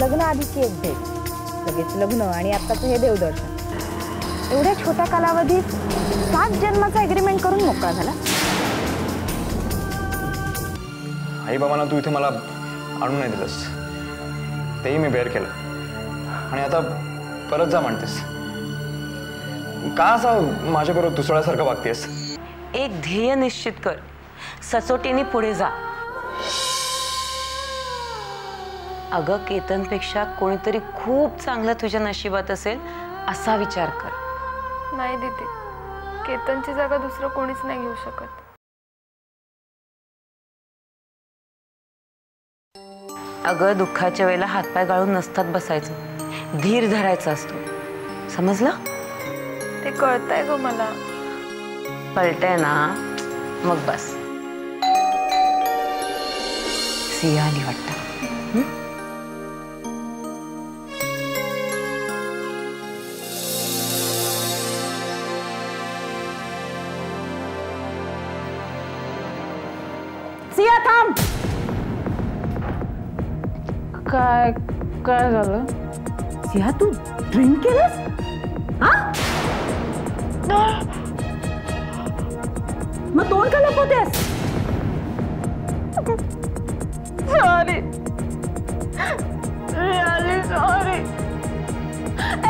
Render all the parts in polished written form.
लग्नाआधीची एक भेट, लगेच लग्न आणि आत्ताचं हे देवदर्शन, एवढ्या छोट्या कालावधीत 7 जन्माचा एग्रीमेंट करून मोकळा झाला. आई बाबांना तू इथे मला आणून नाही दिलंस, तेही मी बेअर केलं आणि आता परत जा म्हणतेस. का असं माझ्याबरोबर दुसऱ्यासारखं वागतेस? एक ध्येय निश्चित कर, सचोटीने पुढे जा. अगं केतनपेक्षा कोणीतरी खूप चांगलं तुझ्या नशिबात असेल असा विचार कर. नाही दीदी, केतनची जागा दुसरं कोणीच नाही घेऊ शकत. अगं दुःखाच्या वेळेला हातपाय गाळून नसतात बसायचं, धीर धरायचा असतो, समजलं? ते कळतंय ग मला. कळतंय ना, मग बस. सिया आली वाटतं. सिया थांब. काय काय झालं? सिया तू ड्रिंक केलंस? हा? मग तोंड का लपवतेस? Sorry, really sorry,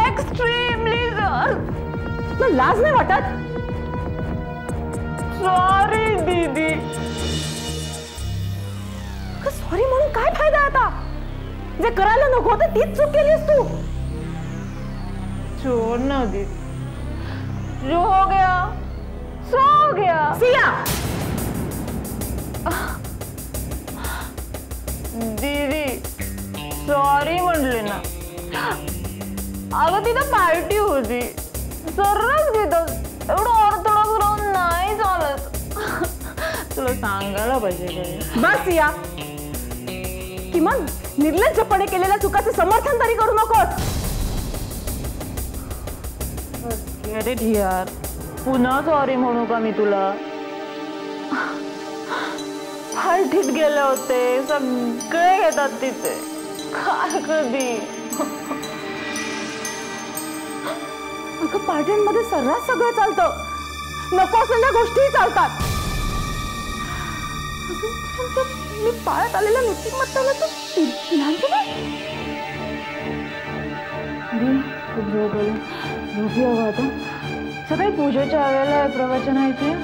extremely sorry. तुला लाज नाही वाटत? सॉरी दीदी. सॉरी म्हणून काय फायदा आता? जे करायला नको होतं तीच चूक केलीस तू. छोड़ ना दीदी, जो हो गया सो हो गया. सिया दीदी सॉरी म्हणले ना. अगं तिथं पार्टी होती, सर्रास घेतात, एवढं ऑर्थोडॉक्स राहून नाही चालत. तुला सांगायला पाहिजे. बस सिया, किमान निर्लज्जपणे केलेल्या चुकाचं समर्थन तरी करू नकोस. अरे यार, पुन्हा सॉरी म्हणू का मी तुला? पार्टीत गेले होते, सगळे घेतात तिथे, काय कधी. अगं पार्ट्यांमध्ये सर्रास सगळं चालतं, नको असलेल्या गोष्टीही चालतात. मी पाळत आलेल्या नीतिमत्तेला तू खूप झोप आली, झोपी हवं आता. सकाळी पूजेच्या वेळेला प्रवचन ऐकूया.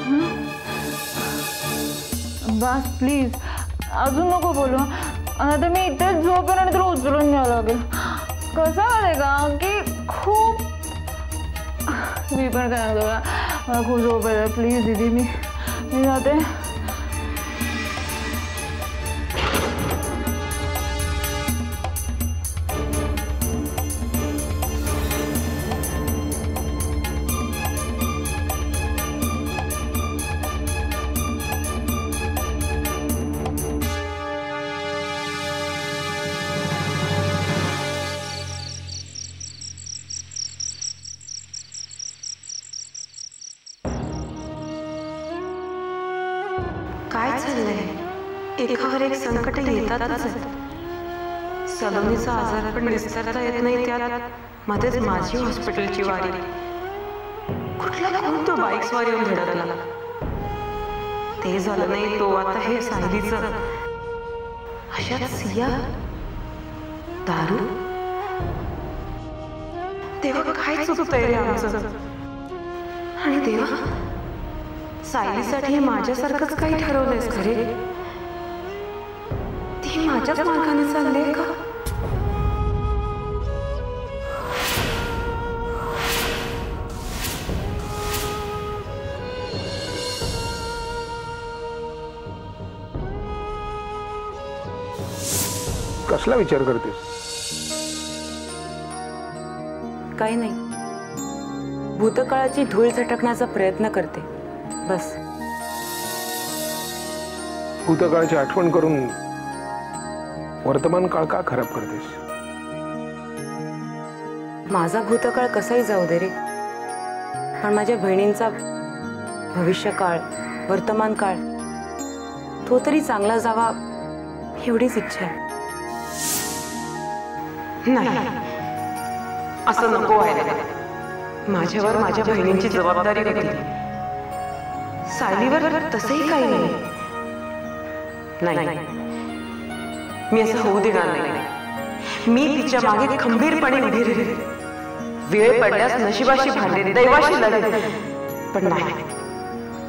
बस प्लीज, अजून नको बोलू. आता मी इथेच झोपेन आणि तुला उचलून घ्यावं लागेल. कसं आहे का की खूप मी पण काय मला खूप झोप आहे. प्लीज दीदी, मी जाते. काय चाललंय? एकावर एक संकट येतातच. सलोनीचा आजार पण विसरता येत नाही, त्यात मध्येच माझी हॉस्पिटलची वारी. कुठला कोण तो बाईक स्वार येऊन धडकला. ते झालं नाही, तो आता हे सायलीचं. अशात सिया, दारू. तेव्हा काय चुकतंय रे आमचं? आणि देवा, सायलीसाठी माझ्यासारखंच काही ठरवलंयस खरे? ती माझ्याच मार्गाने चालले का? कसला विचार करतेस? काही नाही, भूतकाळाची धूळ झटकण्याचा प्रयत्न करते बस. भूतकाळाची आठवण करून वर्तमान काळ का खराब करतेस? माझा भूतकाळ कसाही जाऊ दे रे, पण माझ्या बहिणींचा भविष्यकाळ, वर्तमान काळ तो तरी चांगला जावा एवढीच इच्छा आहे. नाही, असं नको व्हायला. माझ्यावर माझ्या बहिणींची जबाबदारी होती. सायलीवर तसंही काही नाही. मी असं होऊ देणार नाही. मी तिच्या मागे खंबीरपणे उभी राहील. वेळ पडल्यास नशिबाशी भांडेन, दैवाशी लढेन, पण नाही,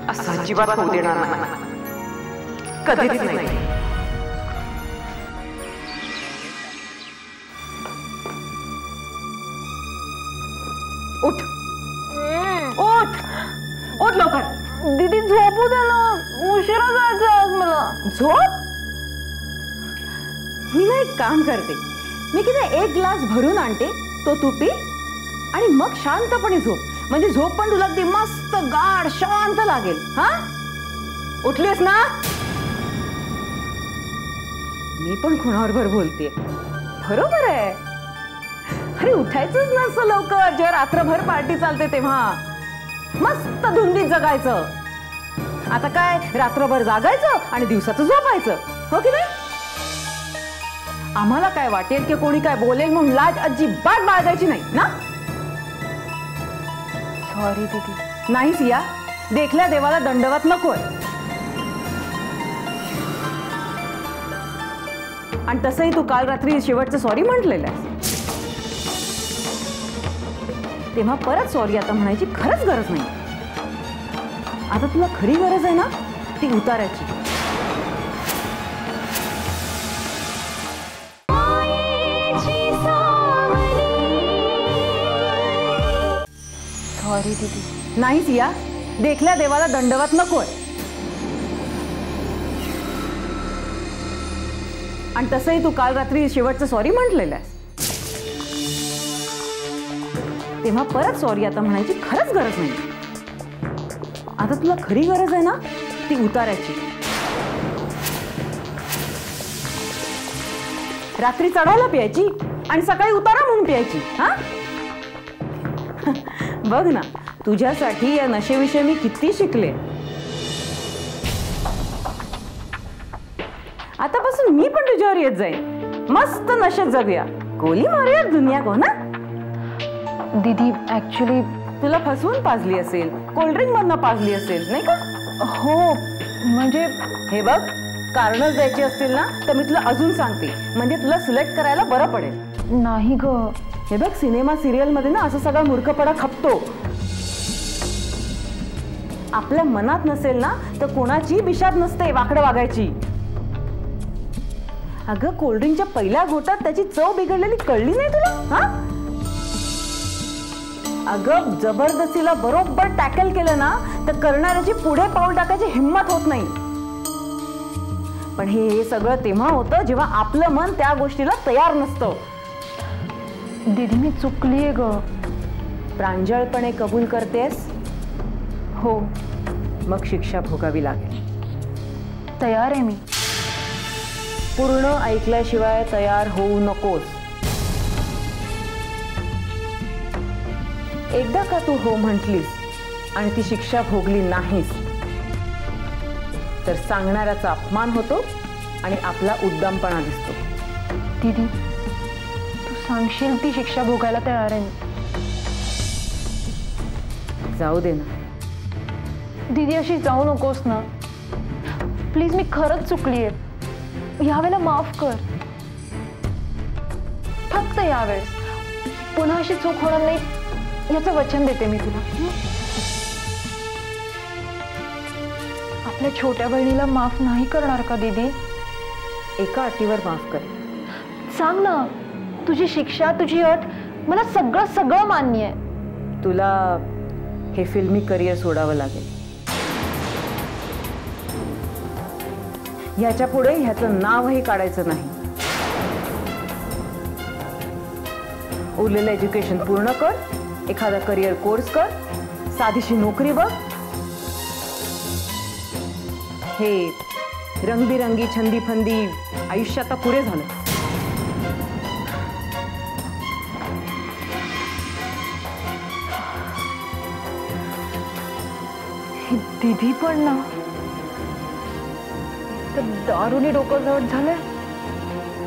असं अजिबात होऊ देणार नाही. कधीच नाही. उठ उठ उठ लवकर. दीदी झोपू दे ना, उशिरा जायचं आज मला. झोप? मी ना एक काम करते, मी किती एक ग्लास भरून आणते, तो तू पी आणि मग शांतपणे झोप. म्हणजे झोप पण तुला अगदी मस्त गाढ शांत लागेल. हा, उठलीस ना? मी पण कोणाबरोबर बोलतेय? बरोबर आहे. अरे उठायचंच नसतं लवकर जेव्हा रात्रभर पार्टी चालते तेव्हा. मस्त धुंदीत जगायचं. आता काय, रात्रभर जागायचं आणि दिवसाचं झोपायचं, हो की नाही? आम्हाला काय वाटेल की कोणी काय बोलेल म्हणून लाज अजिबात बाळगायची नाही ना. सॉरी दीदी. नाही सिया, देखल्या देवाला दंडवत नकोय. आणि तसंही तू काल रात्री शेवटचं सॉरी म्हटलेलं आहे, तेव्हा परत सॉरी आता म्हणायची खरंच गरज नाही. आता तुला खरी गरज आहे ना ती उतारायची. सॉरी दीदी. नाही सिया, देखल्या देवाला दंडवत नकोय. आणि तसंही तू काल रात्री शेवटचं सॉरी म्हटलेलं आहे, तेव्हा परत सॉरी आता म्हणायची खरंच गरज नाही. आता तुला खरी गरज आहे ना ती उतारायची. रात्री चढायला प्यायची आणि सकाळी उतारा म्हणून प्यायची. हा, बघ ना, तुझ्यासाठी या नशेविषयी मी किती शिकले. आतापासून मी पण तुझ्यावर येत जाईन. मस्त नशेत जगूया, गोली मारूया दुनिया को ना. दीदी ऍक्च्युली तुला फसवून पाजली असेल, कोल्ड्रिंक मधनं पाजली असेल नाही का? हो, म्हणजे हे बघ, कारणच द्यायची असतील ना तर मी तुला अजून सांगते, म्हणजे तुला सिलेक्ट करायला बरं पडेल. नाही ग. हे बघ, सिनेमा सिरियल मध्ये ना असं सगळा मूर्खपणा खपतो. आपल्या मनात नसेल ना तर कोणाची बिशात नसते वाकडं वागायची. अगं, कोल्ड्रिंकच्या पहिल्या घोटात त्याची चव बिघडलेली कळली नाही तुला? हा, अगं, जबरदस्तीला बरोबर टॅकल केलं ना तर करणाऱ्याची पुढे पाऊल टाकायची हिंमत होत नाही. पण हे सगळं तेव्हा होतं जेव्हा आपलं मन त्या गोष्टीला तयार नसतं. दीदी मी चुकलीये ग. प्रांजळपणे कबूल करतेस? हो. मग शिक्षा भोगावी लागेल. तयार आहे मी. पूर्ण ऐकल्याशिवाय तयार होऊ नकोस. एकदा का तू हो म्हटलीस आणि ती शिक्षा भोगली नाहीस तर सांगणाऱ्याचा अपमान होतो आणि आपला उद्दामपणा दिसतो. दीदी तू सांगशील ती शिक्षा भोगायला तयार आहे. जाऊ दे ना. दीदी अशी जाऊ नकोस ना प्लीज. मी खरंच चुकली आहे. यावेळेला माफ कर. फक्त यावेळेस पुन्हा अशी चूक होणार नाही याचं वचन देते मी तुला. आपल्या छोट्या बहिणीला माफ नाही करणार का दीदी? एका अटीवर माफ कर. सांग ना. तुझी शिक्षा, तुझी अट, मला सगळं सगळं मान्य आहे. तुला हे फिल्मी करिअर सोडावं लागेल. ह्याच्या पुढे ह्याचं नावही काढायचं नाही. उरलेलं एज्युकेशन पूर्ण कर, एखादा करिअर कोर्स कर, साधीशी नोकरी बघ. हे रंगबिरंगी छंदी फंदी आयुष्य आता पुरे झालं. दीदी पण ना तर दारूनी डोकं जड झालंय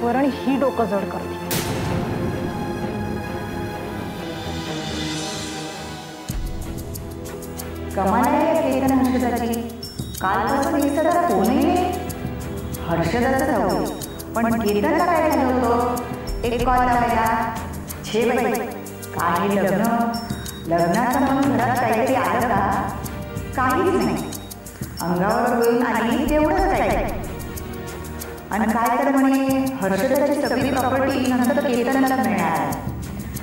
वरण ही डोकं जड करते. कमाल आहे केतन हर्षदाची. कालपासून दिसत कोणीही हर्षदाचं जाऊ पण केतनला काय झालं होतं? एक कॉल लावायला छे बाई काही लग्नाचं म्हणून घरात काहीतरी आलं का? काहीच नाही. अंगावर होईल आणि तेवढंच काय. आणि काय तर म्हणे हर्षदाची सगळी प्रॉपर्टी नंतर केतनला मिळणार.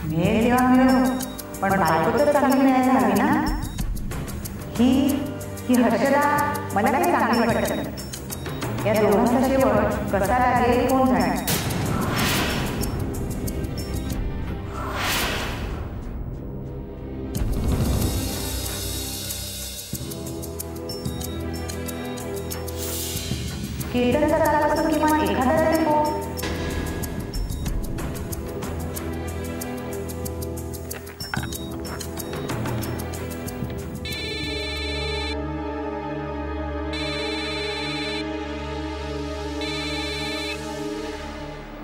मिळेल तेव्हा मिळू पण बायको तर चांगली मिळायला हवी ना. ही हर्षदा मला काही चांगली वाटत नाही. या दोघांचा शेवट कसा लागेल कोण जाणे. केतनचा कालापासून किमान एखादा तरी हो.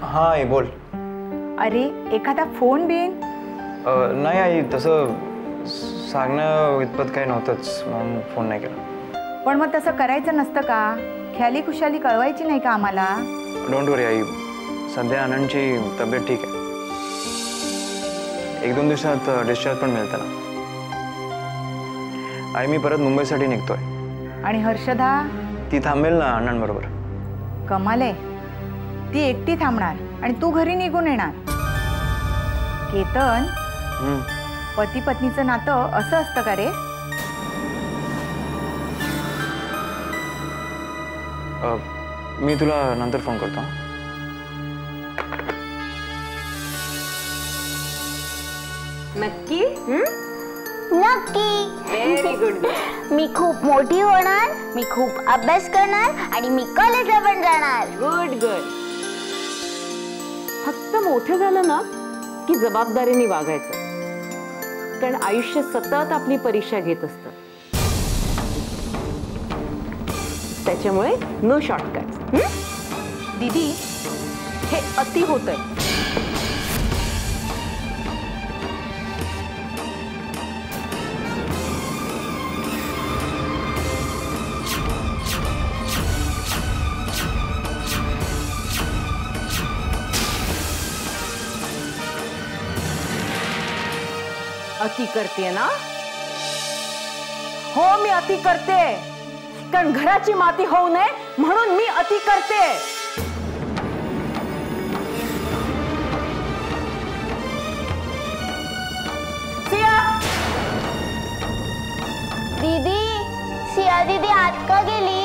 हा आई बोल. अरे एखादा फोन बिन? नाही आई तसं सांगणं इतपत काही नव्हतंच म्हणून फोन नाही केला. पण मग तसं करायचं नसतं का? ख्याली खुशाली कळवायची नाही का आम्हाला? Don't worry I. सध्या आनंदची तब्येत ठीक आहे. 1-2 दिवसात डिस्चार्ज पण मिळतं ना. आई मी परत मुंबईसाठी निघतोय. आणि हर्षदा? ती थांबेल ना अण्णांबरोबर. कमाल आहे. ती एकटी थांबणार आणि तू घरी निघून येणार. केतन पती पत्नीचं नातं असं असतं का रे? मी तुला नंतर फोन करतो. नक्की? नक्की. Very good. मी खूप मोठी होणार, मी खूप अभ्यास करणार आणि मी कॉलेजला पण जाणार. Good good. फक्त मोठं झालं ना की जबाबदारीने वागायचं. कारण आयुष्य सतत आपली परीक्षा घेत असतं. त्याच्यामुळे नो शॉर्टकट. दीदी हे अति होतंय. अति करते ना? हो मी अति करते. कारण घराची माती होऊ नये म्हणून मी अति करते. सिया. दीदी, सिया दीदी आत का गेली?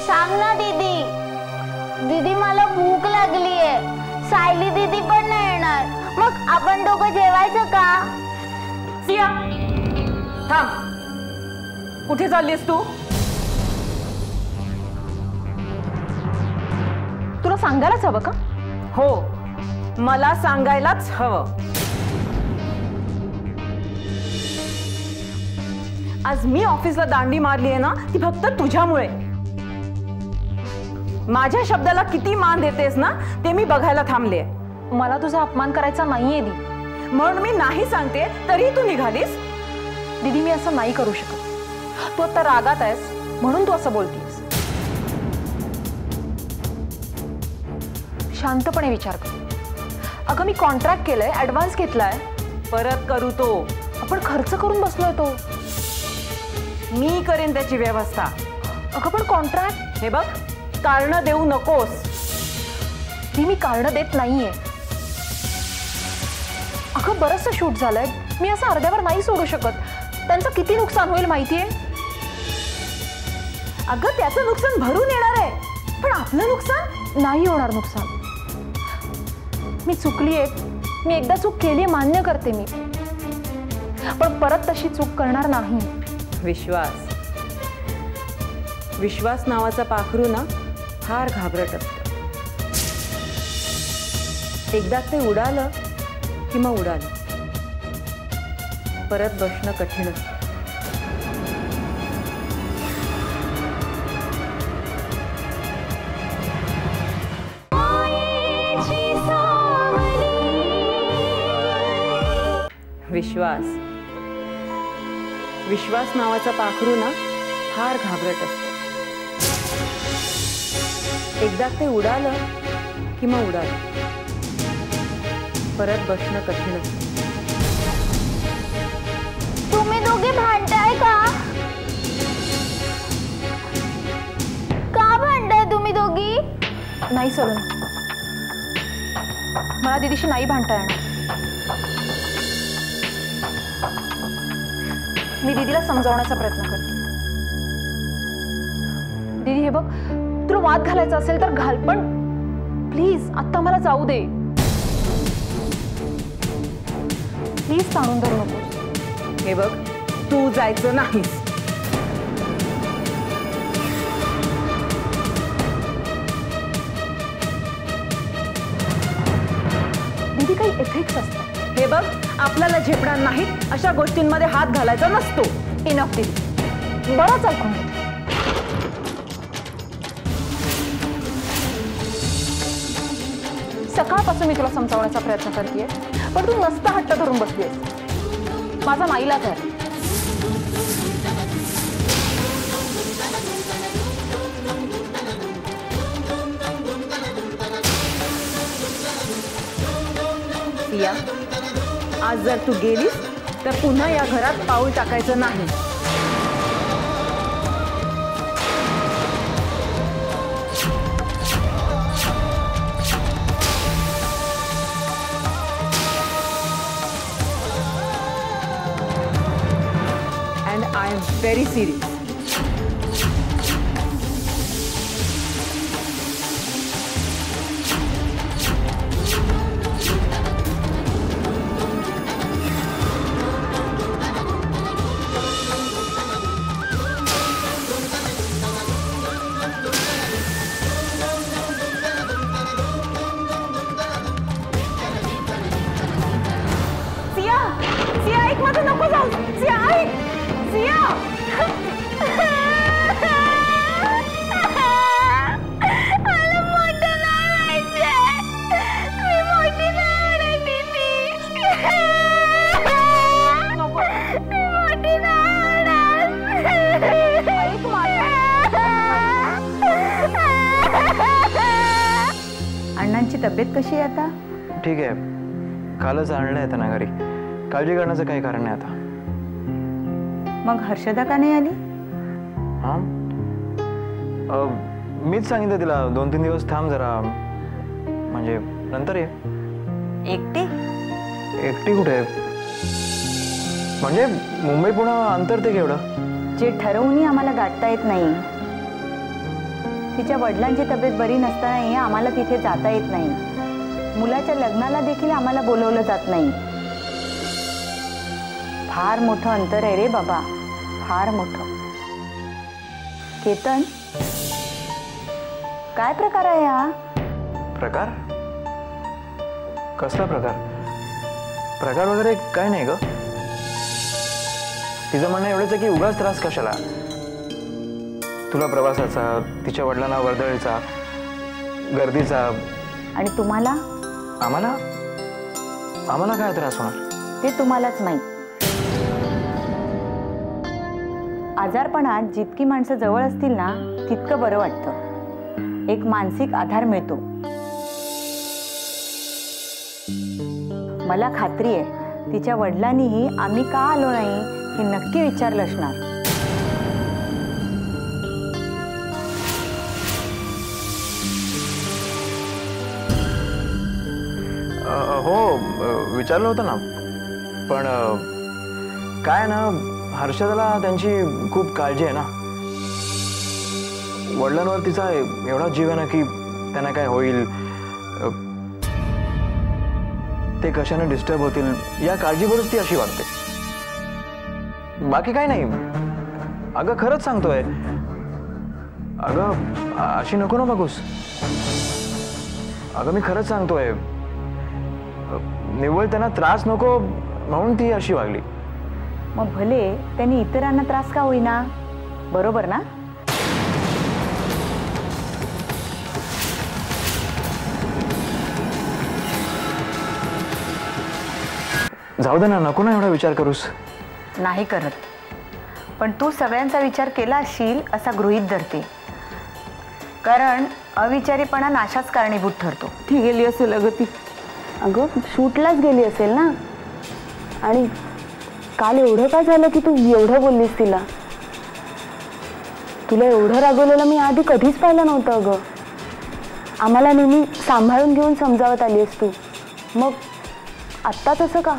सांग ना दीदी. दीदी मला भूक लागली आहे. सायली दीदी पण नाही येणार. मग आपण दोघं जेवायचं का? सिया थांब. कुठे चाललीस तू? तुला सांगायलाच हवं का? हो मला सांगायलाच हवं. आज मी ऑफिसला दांडी मारली आहे ना ती फक्त तुझ्यामुळे. माझ्या शब्दाला किती मान देतेस ना ते मी बघायला थांबले. मला तुझा अपमान करायचा नाहीये दी. म्हणून मी नाही सांगते तरी तू निघालीस. दीदी मी असं नाही करू शकत. तू आता रागात आहेस म्हणून तू असं बोलतीस. शांतपणे विचार कर. अगं मी कॉन्ट्रॅक्ट केलंय, ऍडव्हान्स घेतलाय, परत करू तो. आपण खर्च करून बसलोय तो. मी करेन त्याची व्यवस्था. अगं पण कॉन्ट्रॅक्ट. हे बघ, कारण देऊ नकोस. ती मी कारण देत नाहीये. अगं बरंचसं शूट झालंय, मी असं अर्ध्यावर नाही सोडू शकत. त्यांचं किती नुकसान होईल माहितीये. अगं त्याचं नुकसान भरून येणार आहे, पण आपलं नुकसान नाही होणार. नुकसान मी चुकली आहे. मी एकदा चूक केली, मान्य करते मी, पण परत तशी चूक करणार नाही. विश्वास नावाचा पाखरू ना फार घाबरट असतं. एकदा ते उडालं की मग उडालं, परत बसणं कठीण असतं. विश्वास नावाचा पाखरू ना फार घाबरट असतं. एकदा ते उडालं की मग उडालं, परत बसणं कठीण असतं. तुम्ही दोघे भांडताय का? का भांडताय तुम्ही दोघी? नाही सलोनी, मला दीदीशी नाही भांडता येणार. मी दीदीला समजावण्याचा प्रयत्न करते. दीदी हे बघ, तुला वाद घालायचा असेल तर घाल, पण प्लीज आता मला जाऊ दे. प्लीज ताणून धरू नकोस. हे बघ, तू जायचं नाहीस. दीदी काही एथिक्स असतात. हे बघ, आपल्याला झेपणार नाहीत अशा गोष्टींमध्ये हात घालायचा नसतो. इनफ दीदी, बरंच ऐकून घे. सकाळपासून मी तुला समजावण्याचा प्रयत्न करतेय, पण तू नसता हट्ट धरून बसलीस. माझा नाईलाज आहे. सिया, आज जर तू गेलीस तर पुन्हा या घरात पाऊल टाकायचं नाही. And I am very serious. Siya, ऐक माझं, नको जाऊ. सिया, ऐक. सिया, मला मोठं नाही व्हायचंय. मी मोठी नाही होणार दीदी. नको. मी मोठी नाही होणार. ऐक माझं. अण्णांची तब्येत कशी आहे आता? ठीक आहे, कालच आणलंय त्यांना घरी. काळजी करण्याचं काही कारण नाही आता. मग हर्षदा का नाही आली? हां, मीच सांगितलं तिला 2-3 दिवस थांब जरा, म्हणजे नंतर ये. एकटी? एकटी कुठे? म्हणजे मुंबई पुणे अंतर ते केवढं? जे ठरवूनही आम्हाला गाठता येत नाही. तिच्या वडिलांची तब्येत बरी नसतानाही आम्हाला तिथे जाता येत नाही. मुलाच्या लग्नाला देखील आम्हाला बोलवलं जात नाही. फार मोठं अंतर आहे रे बाबा, फार मोठं. केतन, काय प्रकार आहे हा? प्रकार? कसला प्रकार? प्रकार वगैरे काय नाही ग. तिचं म्हणणं एवढंच आहे की उगाच त्रास कशाला. तुला प्रवासाचा, तिच्या वडिलांना वर्दळीचा, गर्दीचा. आणि तुम्हाला? आम्हाला आम्हाला काय त्रास होणार ते तुम्हालाच माहीत. आजारपणात जितकी माणसं जवळ असतील ना तितकं बरं वाटतं. एक मानसिक आधार मिळतो. मला खात्री आहे तिच्या वडिलांनीही आम्ही का आलो नाही हे नक्की विचारलं असणार. हो विचारलं होतं ना. पण काय ना, हर्षदाला त्यांची खूप काळजी आहे ना. वडिलांवर तिचा एवढा जीव आहे ना की त्यांना काय होईल, ते कशाने डिस्टर्ब होतील या काळजीवरच ती अशी वागते. बाकी काय नाही. अगं खरंच सांगतोय. अगं अशी नको ना बघूस. अगं मी खरंच सांगतोय. निव्वळ त्यांना त्रास नको म्हणून ती अशी वागली. मग भले त्यांनी इतरांना त्रास का होईना, बरोबर ना? जाऊ दे ना, नको ना एवढा विचार करूस. नाही करत, पण तू सगळ्यांचा विचार केला असशील असा गृहीत धरते. कारण अविचारीपणा नाशास कारणीभूत ठरतो. ती गेली असेल अगं. ती अगं शूटलाच गेली असेल ना. आणि काल एवढं काय झालं की तू एवढं बोललीस तिला? तुला एवढं रागवलेलं मी आधी कधीच पाहिलं नव्हतं अगं. आम्हाला नेहमी सांभाळून घेऊन समजावत आलीस तू, मग आत्ता तसं का?